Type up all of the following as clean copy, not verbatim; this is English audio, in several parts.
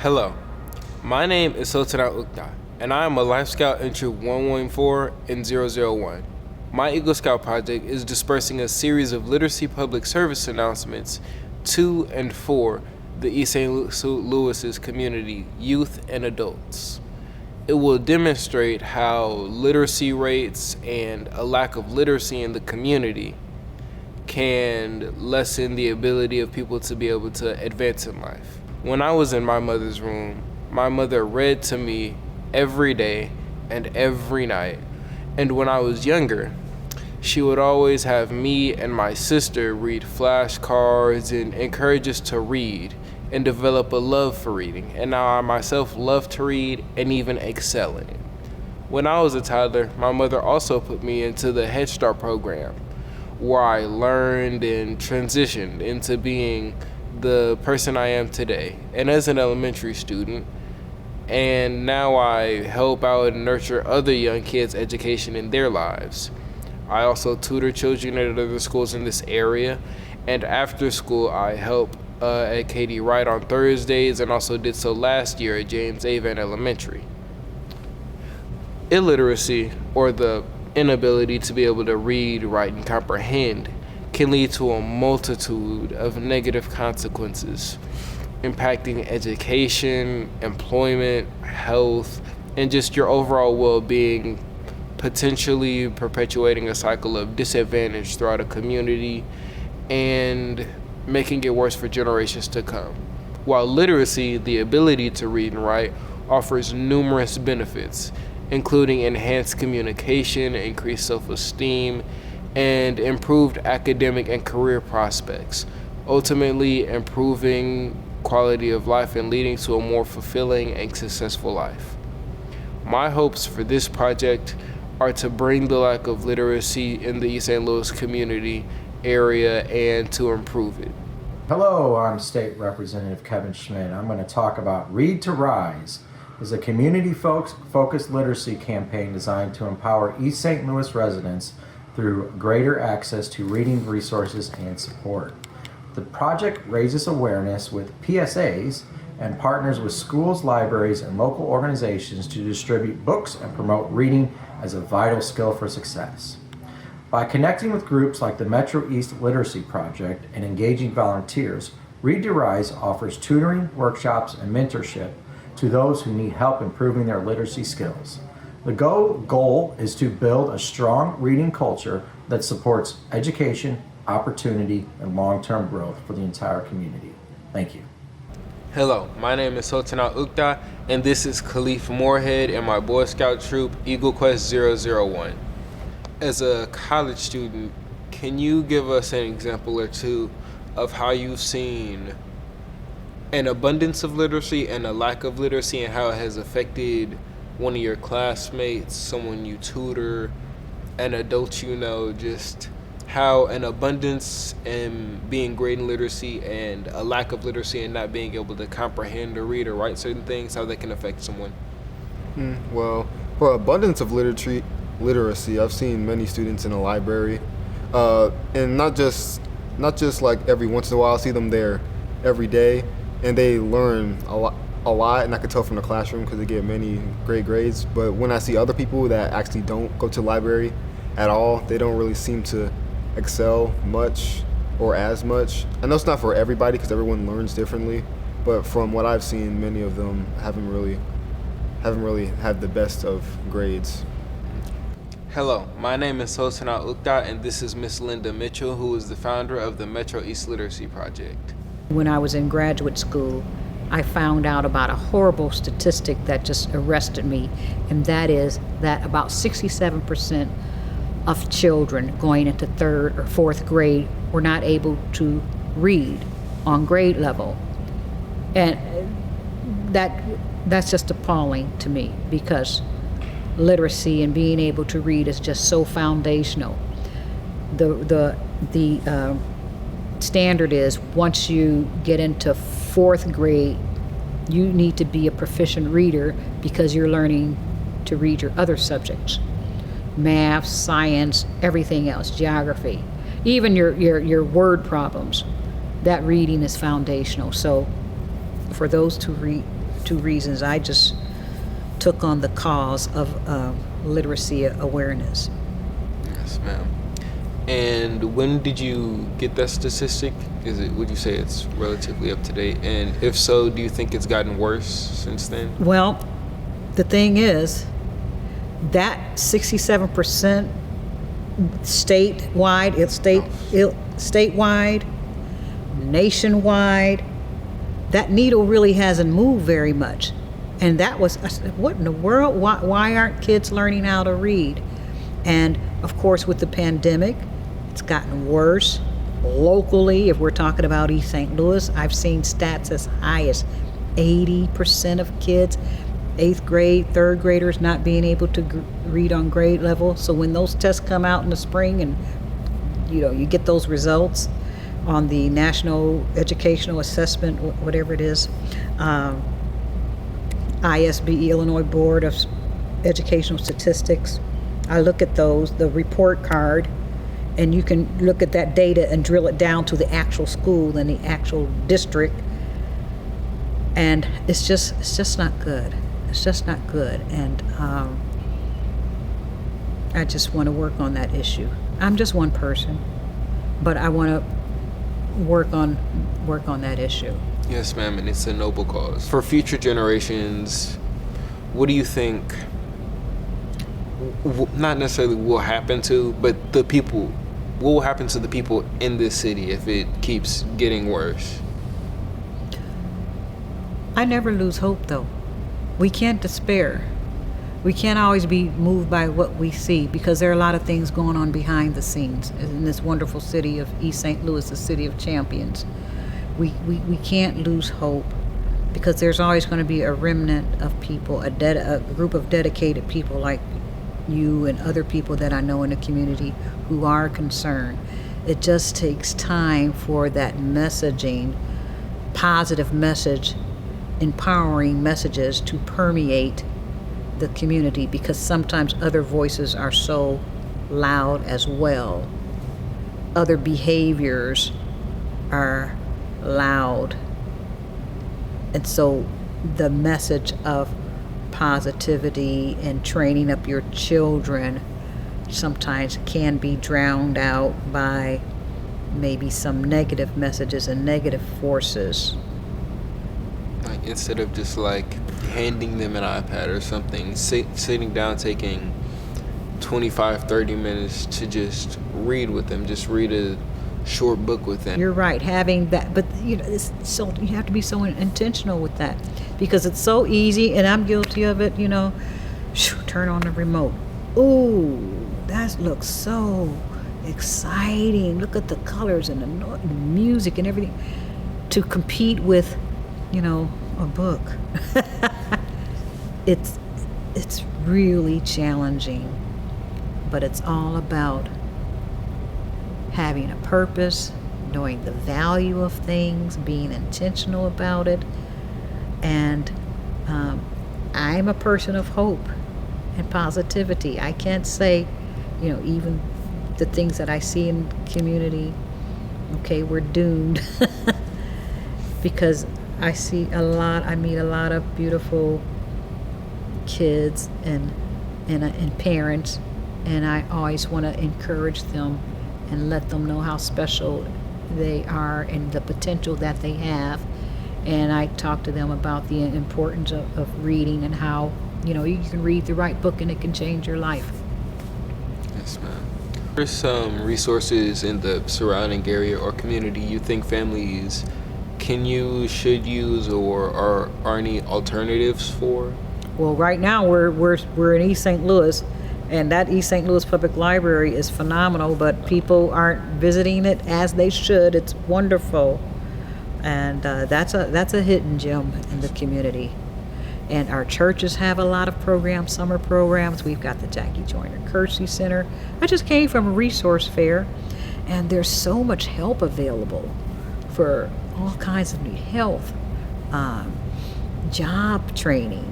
Hello, my name is Sultanat Ukta, and I am a Life Scout in Troop 114 and 001. My Eagle Scout project is dispersing a series of literacy public service announcements to and for the East St. Louis's community, youth, and adults. It will demonstrate how literacy rates and a lack of literacy in the community can lessen the ability of people to be able to advance in life. When I was in my mother's room, my mother read to me every day and every night. And when I was younger, she would always have me and my sister read flashcards and encourage us to read and develop a love for reading. And now I myself love to read and even excel in it. When I was a toddler, my mother also put me into the Head Start program, where I learned and transitioned into being the person I am today. And as an elementary student, and now I help out and nurture other young kids' education in their lives. I also tutor children at other schools in this area, and after school I help at Katie Wright on Thursdays, and also did so last year at James Avon Elementary. Illiteracy, or the inability to be able to read, write, and comprehend, can lead to a multitude of negative consequences, impacting education, employment, health, and just your overall well-being, potentially perpetuating a cycle of disadvantage throughout a community and making it worse for generations to come. While literacy, the ability to read and write, offers numerous benefits, including enhanced communication, increased self-esteem, and improved academic and career prospects, ultimately improving quality of life and leading to a more fulfilling and successful life. My hopes for this project are to bring the lack of literacy in the East St. Louis community area and to improve it. Hello, I'm State Representative Kevin Schmidt. I'm going to talk about Read to Rise. Is a community-focused literacy campaign designed to empower East St. Louis residents through greater access to reading resources and support. The project raises awareness with PSAs and partners with schools, libraries, and local organizations to distribute books and promote reading as a vital skill for success. By connecting with groups like the Metro East Literacy Project and engaging volunteers, Read to Rise offers tutoring, workshops, and mentorship to those who need help improving their literacy skills. The goal is to build a strong reading culture that supports education, opportunity, and long-term growth for the entire community. Thank you. Hello, my name is Sultanat Ukta, and this is Khalif Moorhead in my Boy Scout troop, Eagle Quest 001. As a college student, can you give us an example or two of how you've seen an abundance of literacy and a lack of literacy, and how it has affected one of your classmates, someone you tutor, an adult you know, just how an abundance and being great in literacy and a lack of literacy and not being able to comprehend or read or write certain things, how that can affect someone? Well, for abundance of literacy, I've seen many students in a library, and not just like every once in a while. I see them there every day, and they learn a lot, and I can tell from the classroom because they get many great grades. But when I see other people that actually don't go to the library at all, they don't really seem to excel much or as much. I know it's not for everybody because everyone learns differently, but from what I've seen, many of them haven't really had the best of grades. Hello, my name is Sultanat Ukta, and this is Miss Linda Mitchell, who is the founder of the Metro East Literacy Project. When I was in graduate school, I found out about a horrible statistic that just arrested me, and that is that about 67% of children going into third or fourth grade were not able to read on grade level. And that's just appalling to me, because literacy and being able to read is just so foundational. The standard is once you get into fourth grade, you need to be a proficient reader because you're learning to read your other subjects. Math, science, everything else, geography, even your word problems. That reading is foundational. So for those to two reasons I just took on the cause of literacy awareness. Yes, ma'am. And when did you get that statistic? Would you say it's relatively up to date? And if so, do you think it's gotten worse since then? Well, the thing is, that 67% statewide, nationwide, that needle really hasn't moved very much. And that was, I said, what in the world? Why aren't kids learning how to read? And of course, with the pandemic, it's gotten worse. Locally, if we're talking about East St. Louis, I've seen stats as high as 80% of kids, 8th grade, 3rd graders not being able to read on grade level. So when those tests come out in the spring and you get those results on the National Educational Assessment, whatever it is, ISBE, Illinois Board of Educational Statistics, I look at those, the report card, and you can look at that data and drill it down to the actual school and the actual district, and it's just not good. It's just not good, and I just want to work on that issue. I'm just one person, but I want to work on that issue. Yes, ma'am, and it's a noble cause. For future generations, what do you think, not necessarily will happen to, but the people, what will happen to the people in this city if it keeps getting worse? I never lose hope, though. We can't despair. We can't always be moved by what we see, because there are a lot of things going on behind the scenes in this wonderful city of East St. Louis, the city of champions. We can't lose hope, because there's always going to be a remnant of people, a group of dedicated people like you and other people that I know in the community who are concerned. It just takes time for that messaging, positive message, empowering messages to permeate the community, because sometimes other voices are so loud as well. Other behaviors are loud. And so the message of positivity and training up your children sometimes can be drowned out by maybe some negative messages and negative forces. Like, instead of just like handing them an iPad or something, sitting down, taking 25-30 minutes to just read with them, just read a short book with them. You're right, having that, but it's so, you have to be so intentional with that, because it's so easy, and I'm guilty of it. Turn on the remote. Ooh, that looks so exciting. Look at the colors and the music and everything, to compete with, a book. It's really challenging, but it's all about having a purpose, knowing the value of things, being intentional about it. And I'm a person of hope and positivity. I can't say, even the things that I see in the community, okay, we're doomed. Because I meet a lot of beautiful kids and parents, and I always want to encourage them and let them know how special they are and the potential that they have. And I talk to them about the importance of reading, and how, you can read the right book and it can change your life. Yes, ma'am. There's some resources in the surrounding area or community you think families can use, should use, or are any alternatives for? Well, right now we're in East St. Louis, and that East St. Louis Public Library is phenomenal, but people aren't visiting it as they should. It's wonderful, and that's a hidden gem in the community. And our churches have a lot of programs, summer programs. We've got the Jackie Joyner Kersey Center. I just came from a resource fair, and there's so much help available for all kinds of health, job training.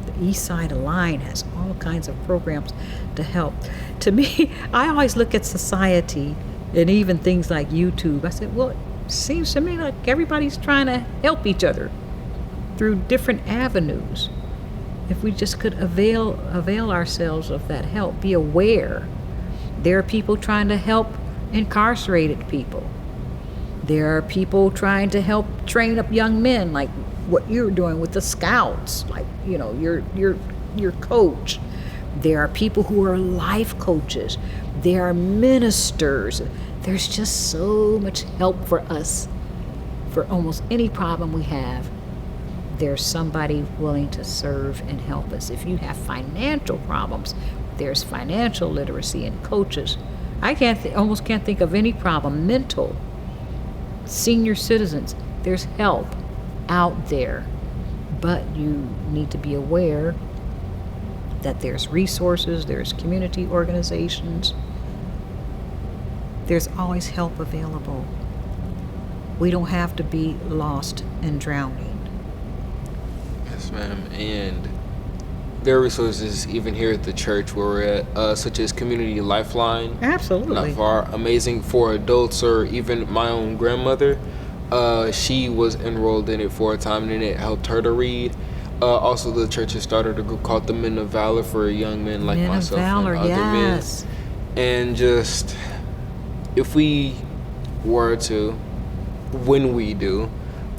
The East Side Align has all kinds of programs to help. To me, I always look at society and even things like YouTube. I said, well, it seems to me like everybody's trying to help each other. through different avenues. If we just could avail ourselves of that help, be aware. There are people trying to help incarcerated people. There are people trying to help train up young men, like what you're doing with the Scouts, like, you know, your coach. There are people who are life coaches. There are ministers. There's just so much help for us for almost any problem we have. There's somebody willing to serve and help us. If you have financial problems, there's financial literacy and coaches. I almost can't think of any problem. Mental, senior citizens, there's help out there. But you need to be aware that there's resources, there's community organizations. There's always help available. We don't have to be lost and drowning. Yes, ma'am. And there are resources even here at the church where we're at, such as Community Lifeline. Absolutely. Not far. Amazing for adults, or even my own grandmother. She was enrolled in it for a time, and it helped her to read. Also, the church has started a group called the Men of Valor for young men like Men of myself Valor, and other yes. men. And just, if we were to, when we do,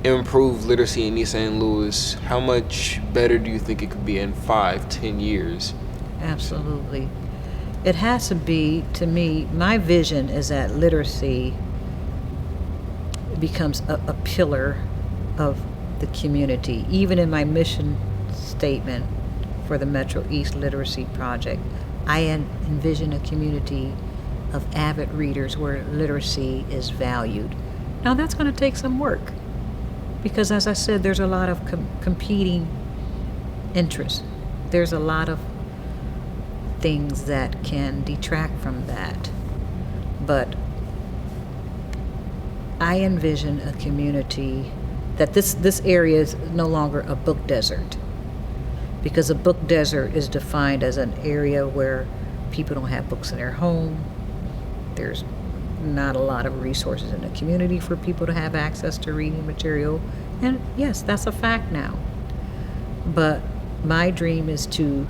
improve literacy in East St. Louis, how much better do you think it could be in 5-10 years? Absolutely. It has to be, to me, my vision is that literacy becomes a pillar of the community. Even in my mission statement for the Metro East Literacy Project, I envision a community of avid readers where literacy is valued. Now that's going to take some work because, as I said, there's a lot of competing interests. There's a lot of things that can detract from that. But I envision a community that this area is no longer a book desert, because a book desert is defined as an area where people don't have books in their home. There's not a lot of resources in the community for people to have access to reading material. And yes, that's a fact now. But my dream is to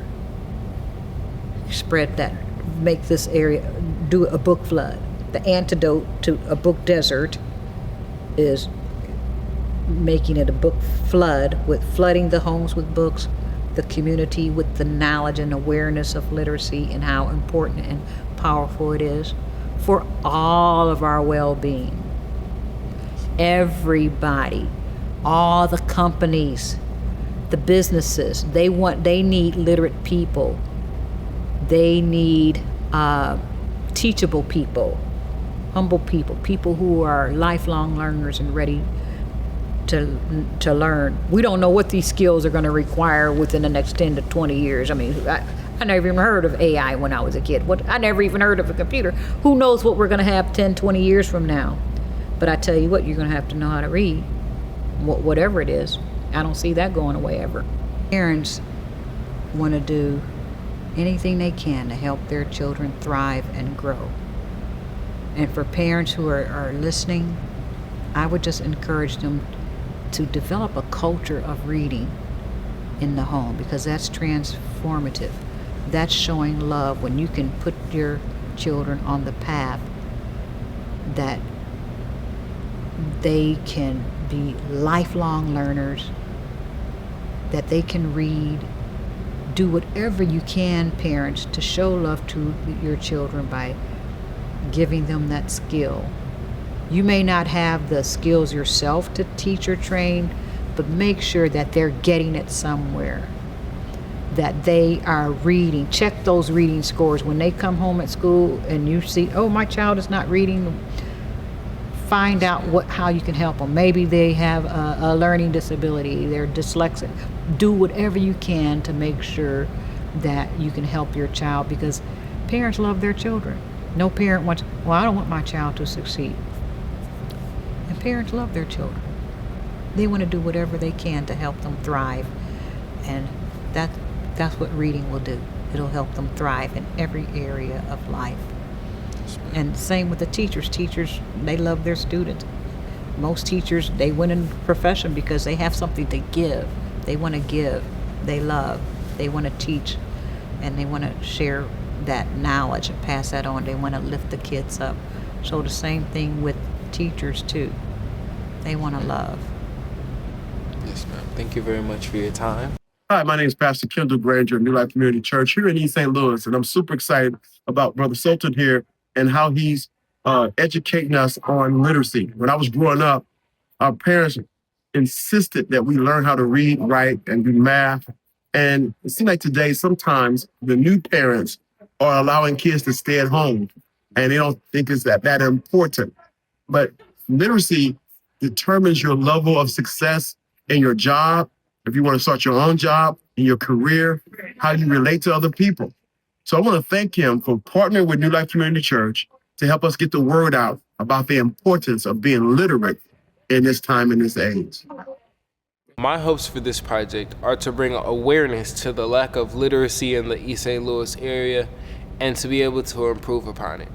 spread that, make this area, do a book flood. The antidote to a book desert is making it a book flood, with flooding the homes with books, the community with the knowledge and awareness of literacy and how important and powerful it is for all of our well-being. Everybody, all the companies, the businesses, they need literate people. They need teachable people, humble people, people who are lifelong learners and ready to learn. We don't know what these skills are going to require within the next 10 to 20 years. I mean, I never even heard of AI when I was a kid. I never even heard of a computer. Who knows what we're going to have 10, 20 years from now? But I tell you what, you're going to have to know how to read, whatever it is. I don't see that going away ever. Parents want to do anything they can to help their children thrive and grow. And for parents who are listening, I would just encourage them to develop a culture of reading in the home, because that's transformative. That's showing love when you can put your children on the path that they can be lifelong learners, that they can read. Do whatever you can, parents, to show love to your children by giving them that skill. You may not have the skills yourself to teach or train, but make sure that they're getting it somewhere, that they are reading. Check those reading scores. When they come home at school and you see, oh, my child is not reading, find out how you can help them. Maybe they have a learning disability, they're dyslexic. Do whatever you can to make sure that you can help your child, because parents love their children. No parent wants, well, I don't want my child to succeed. And parents love their children. They want to do whatever they can to help them thrive. And that's what reading will do. It'll help them thrive in every area of life. And same with the teachers. Teachers, they love their students. most teachers, they went in the profession because they have something to give. They want to give. They love. They want to teach, and they want to share that knowledge and pass that on. They want to lift the kids up. So the same thing with teachers too. They want to love. Yes, ma'am. Thank you very much for your time. Hi, my name is Pastor Kendall Granger of New Life Community Church here in East St. Louis, and I'm super excited about Brother Sultan here and how he's educating us on literacy. When I was growing up, our parents insisted that we learn how to read, write, and do math. And it seems like today, sometimes the new parents are allowing kids to stay at home, and they don't think it's that important. But literacy determines your level of success in your job, if you want to start your own job, in your career, how you relate to other people. So I want to thank him for partnering with New Life Community Church to help us get the word out about the importance of being literate in this time and this age. My hopes for this project are to bring awareness to the lack of literacy in the East St. Louis area and to be able to improve upon it.